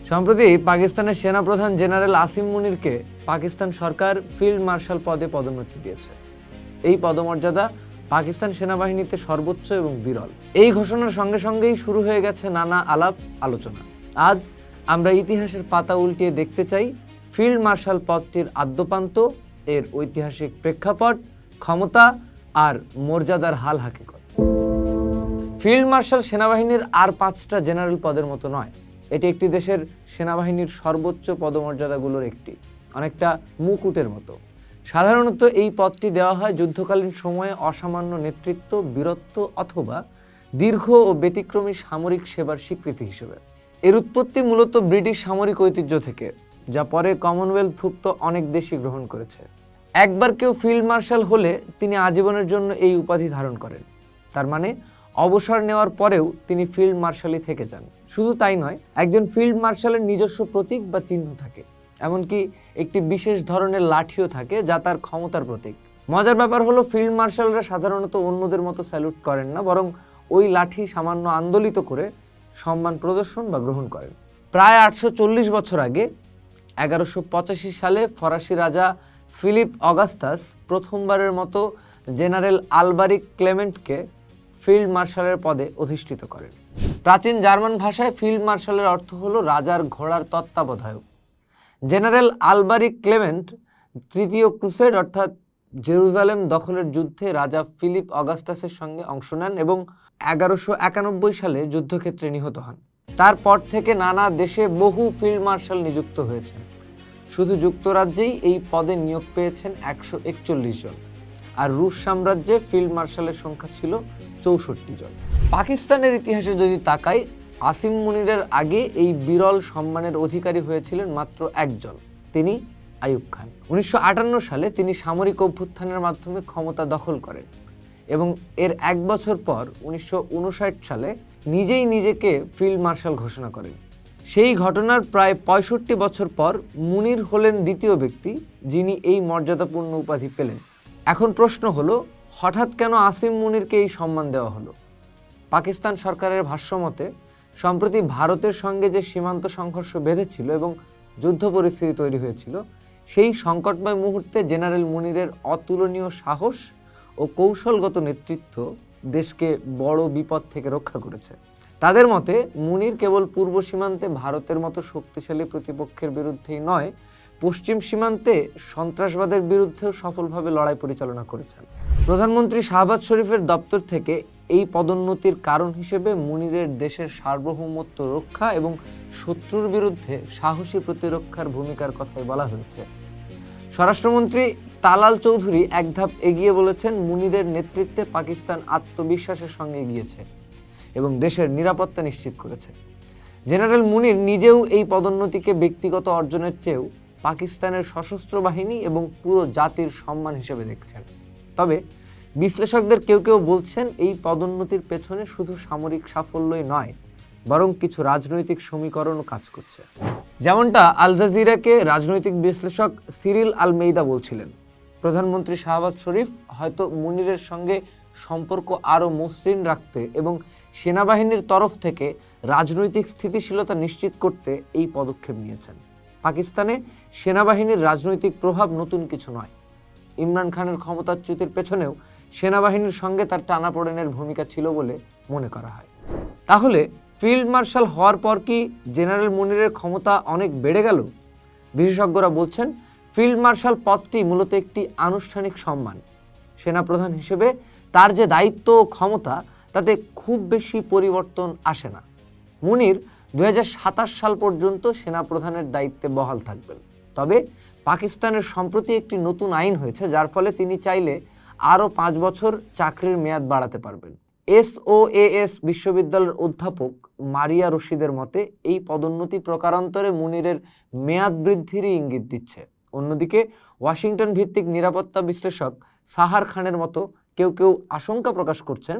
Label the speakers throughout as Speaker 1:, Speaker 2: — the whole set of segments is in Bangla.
Speaker 1: সম্প্রতি পাকিস্তানের সেনাপ্রধান জেনারেল আসিম মুনিরকে পাকিস্তান সরকার ফিল্ড মার্শাল পদে পদোন্নতি দিয়েছে। এই পদমর্যাদা পাকিস্তান সেনাবাহিনীতে সর্বোচ্চ এবং বিরল। এই ঘোষণার সঙ্গে সঙ্গেই শুরু হয়ে গেছে নানা আলাপ আলোচনা। আজ আমরা ইতিহাসের পাতা উল্টিয়ে দেখতে চাই ফিল্ড মার্শাল পদটির আদ্যোপান্ত, এর ঐতিহাসিক প্রেক্ষাপট, ক্ষমতা আর মর্যাদার হাল হাকিকত। ফিল্ড মার্শাল সেনাবাহিনীর আর 5টা জেনারেল পদের মতো নয়। এটি একটি দেশের সেনাবাহিনীর সর্বোচ্চ পদমর্যাদাগুলোর একটি, অনেকটা মুকুটের মতো। সাধারণত এই পদটি দেওয়া হয় যুদ্ধকালীন সময়ে অসামান্য নেতৃত্ব, বীরত্ব অথবা দীর্ঘ ও ব্যতিক্রমী সামরিক সেবার স্বীকৃতি হিসেবে। এর উৎপত্তি মূলত ব্রিটিশ সামরিক ঐতিহ্য থেকে, যা পরে কমনওয়েলথভুক্ত অনেক দেশই গ্রহণ করেছে। একবার কেউ ফিল্ড মার্শাল হলে তিনি আজীবনের জন্য এই উপাধি ধারণ করেন। তার মানে অবসর নেওয়ার পরেও তিনি ফিল্ড মার্শালই থেকে যান। শুধু তাই নয়, একজন ফিল্ড মার্শালের নিজস্ব প্রতীক বা চিহ্ন থাকে, এমনকি একটি বিশেষ ধরনের লাঠিও থাকে যা তার ক্ষমতার প্রতীক। মজার ব্যাপার হলো, ফিল্ড মার্শালরা সাধারণত অন্যদের মতো স্যালুট করেন না, বরং ওই লাঠি সামান্য আন্দোলিত করে সম্মান প্রদর্শন বা গ্রহণ করেন। প্রায় 840 বছর আগে 1185 সালে ফরাসি রাজা ফিলিপ অগাস্টাস প্রথমবারের মতো জেনারেল আলবারিক ক্লেমেন্টকে ফিল্ড মার্শালের পদে অধিষ্ঠিত করেন। প্রাচীন জার্মান ভাষায় ফিল্ড মার্শালের অর্থ হলো রাজার ঘোড়ার তত্ত্বাবধায়ক। জেনারেল আলবারিক ক্লেমেন্ট তৃতীয় ক্রুসেড অর্থাৎ জেরুজালেম দখলের যুদ্ধে রাজা ফিলিপ অগাস্টাসের সঙ্গে অংশ নেন এবং 1191 সালে যুদ্ধক্ষেত্রে নিহত হন। তারপর থেকে নানা দেশে বহু ফিল্ড মার্শাল নিযুক্ত হয়েছেন। শুধু যুক্তরাজ্যেই এই পদে নিয়োগ পেয়েছেন 141 জন, আর রুশ সাম্রাজ্যে ফিল্ড মার্শালের সংখ্যা ছিল 64 জন। পাকিস্তানের ইতিহাসে যদি তাকাই, আসিম মুনিরের আগে এই বিরল সম্মানের অধিকারী হয়েছিলেন মাত্র একজন, তিনি আইয়ুব খান। 1958 সালে তিনি সামরিক অভ্যুত্থানের মাধ্যমে ক্ষমতা দখল করেন এবং এর 1 বছর পর 1959 সালে নিজেই নিজেকে ফিল্ড মার্শাল ঘোষণা করেন। সেই ঘটনার প্রায় 65 বছর পর মুনির হলেন দ্বিতীয় ব্যক্তি যিনি এই মর্যাদাপূর্ণ উপাধি পেলেন। এখন প্রশ্ন হলো, হঠাৎ কেন আসিম মুনিরকে এই সম্মান দেওয়া হলো? পাকিস্তান সরকারের ভাষ্যমতে সম্প্রতি ভারতের সঙ্গে যে সীমান্ত সংঘর্ষ বেঁধেছিল এবং যুদ্ধ পরিস্থিতি তৈরি হয়েছিল, সেই সংকটময় মুহূর্তে জেনারেল মুনিরের অতুলনীয় সাহস ও কৌশলগত নেতৃত্ব দেশকে বড় বিপদ থেকে রক্ষা করেছে। তাদের মতে মুনির কেবল পূর্ব সীমান্তে ভারতের মতো শক্তিশালী প্রতিপক্ষের বিরুদ্ধেই নয়, পশ্চিম সীমান্তে সন্ত্রাসবাদের বিরুদ্ধেও সফলভাবে লড়াই পরিচালনা করেছেন। প্রধানমন্ত্রী শাহবাজ শরীফের দপ্তর থেকে এই পদোন্নতির কারণ হিসেবে মুনিরের দেশের সার্বভৌমত্ব রক্ষা এবং শত্রুর বিরুদ্ধে সাহসী প্রতিরক্ষার ভূমিকার কথাই বলা হয়েছে। স্বরাষ্ট্রমন্ত্রী তালাল চৌধুরী এক ধাপ এগিয়ে বলেছেন, মুনিরের নেতৃত্বে পাকিস্তান আত্মবিশ্বাসের সঙ্গে এগিয়েছে এবং দেশের নিরাপত্তা নিশ্চিত করেছে। জেনারেল মুনির নিজেও এই পদোন্নতিকে ব্যক্তিগত অর্জনের চেয়েও পাকিস্তানের সশস্ত্র বাহিনী এবং পুরো জাতির সম্মান হিসেবে দেখছেন। তবে বিশ্লেষকদের কেউ কেউ বলছেন, এই পদোন্নতির পেছনে শুধু সামরিক সাফল্যই নয়, বরং কিছু রাজনৈতিক সমীকরণও কাজ করছে। যেমনটা আল জাজিরাকে রাজনৈতিক বিশ্লেষক সিরিল আল-মেইদা বলছিলেন, প্রধানমন্ত্রী শাহবাজ শরীফ হয়তো মুনিরের সঙ্গে সম্পর্ক আরও মসৃণ রাখতে এবং সেনাবাহিনীর তরফ থেকে রাজনৈতিক স্থিতিশীলতা নিশ্চিত করতে এই পদক্ষেপ নিয়েছেন। পাকিস্তানে সেনাবাহিনীর রাজনৈতিক প্রভাব নতুন কিছু নয়। ইমরান খানের ক্ষমতাচ্যুতির পেছনেও সেনাবাহিনীর সঙ্গে তার টানাপোড়েনের ভূমিকা ছিল বলে মনে করা হয়। তাহলে ফিল্ড মার্শাল হওয়ার পর কি জেনারেল মুনিরের ক্ষমতা অনেক বেড়ে গেল? বিশেষজ্ঞরা বলছেন, ফিল্ড মার্শাল পদটি মূলত একটি আনুষ্ঠানিক সম্মান। সেনাপ্রধান হিসেবে তার যে দায়িত্ব ও ক্ষমতা, তাতে খুব বেশি পরিবর্তন আসে না। মুনির 2027 সাল পর্যন্ত সেনাপ্রধানের দায়িত্বে বহাল থাকবেন। তবে পাকিস্তানের সম্প্রতি একটি নতুন আইন হয়েছে, যার ফলে তিনি চাইলে আরও 5 বছর চাকরির মেয়াদ বাড়াতে পারবেন। SOAS বিশ্ববিদ্যালয়ের অধ্যাপক মারিয়া রশিদের মতে এই পদোন্নতি প্রকারান্তরে মুনিরের মেয়াদ বৃদ্ধিরই ইঙ্গিত দিচ্ছে। অন্যদিকে ওয়াশিংটন ভিত্তিক নিরাপত্তা বিশ্লেষক সাহার খানের মতো কেউ কেউ আশঙ্কা প্রকাশ করছেন,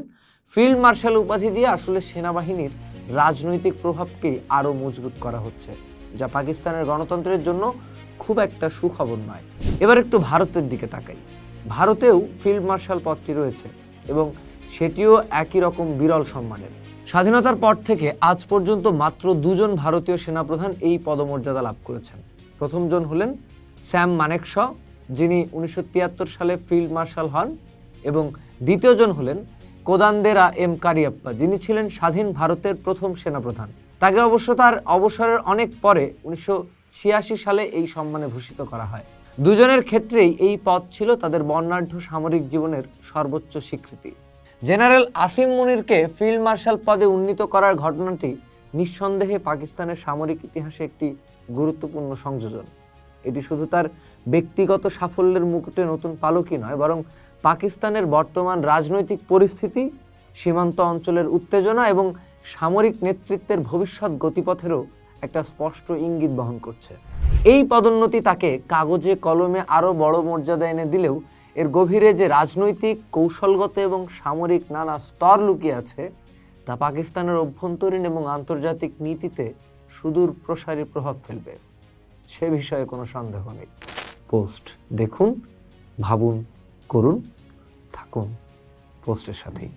Speaker 1: ফিল্ড মার্শাল উপাধি দিয়ে আসলে সেনাবাহিনীর রাজনৈতিক প্রভাবকে আরও মজবুত করা হচ্ছে, যা পাকিস্তানের গণতন্ত্রের জন্য খুব একটা সুখবর নয়। এবার একটু ভারতের দিকে তাকাই। ভারতেও ফিল্ড মার্শাল পদটি রয়েছে এবং সেটিও একই রকম বিরল সম্মানের। স্বাধীনতার পর থেকে আজ পর্যন্ত মাত্র 2 জন ভারতীয় সেনাপ্রধান এই পদমর্যাদা লাভ করেছেন। প্রথমজন হলেন স্যাম মানেকশ, যিনি 1973 সালে ফিল্ড মার্শাল হন, এবং দ্বিতীয়জন হলেন কোদান্দেরা এম কারিয়াপ্পা, যিনি ছিলেন স্বাধীন ভারতের প্রথম সেনাপ্রধান। তাকে অবশ্য তার অবসরের অনেক পরে 1986 সালে এই সম্মানে ভূষিত করা হয়। দুজনের ক্ষেত্রেই এই পদ ছিল তাদের বর্ণাঢ্য সামরিক জীবনের সর্বোচ্চ স্বীকৃতি। জেনারেল আসিম মুনিরকে ফিল্ড মার্শাল পদে উন্নীত করার ঘটনাটি নিঃসন্দেহে পাকিস্তানের সামরিক ইতিহাসে একটি গুরুত্বপূর্ণ সংযোজন। এটি শুধু তার ব্যক্তিগত সাফল্যের মুকুটে নতুন পালকই নয়, বরং পাকিস্তানের বর্তমান রাজনৈতিক পরিস্থিতি, সীমান্ত অঞ্চলের উত্তেজনা এবং সামরিক নেতৃত্বের ভবিষ্যৎ গতিপথেরও একটা স্পষ্ট ইঙ্গিত বহন করছে। এই পদোন্নতি তাকে কাগজে কলমে আরও বড় মর্যাদা এনে দিলেও এর গভীরে যে রাজনৈতিক, কৌশলগত এবং সামরিক নানা স্তর লুকিয়ে আছে তা পাকিস্তানের অভ্যন্তরীণ এবং আন্তর্জাতিক নীতিতে সুদূর প্রসারী প্রভাব ফেলবে, সে বিষয়ে কোনো সন্দেহ নেই। পোস্ট দেখুন, ভাবুন, করুন, থাকুন পোস্টের সাথেই।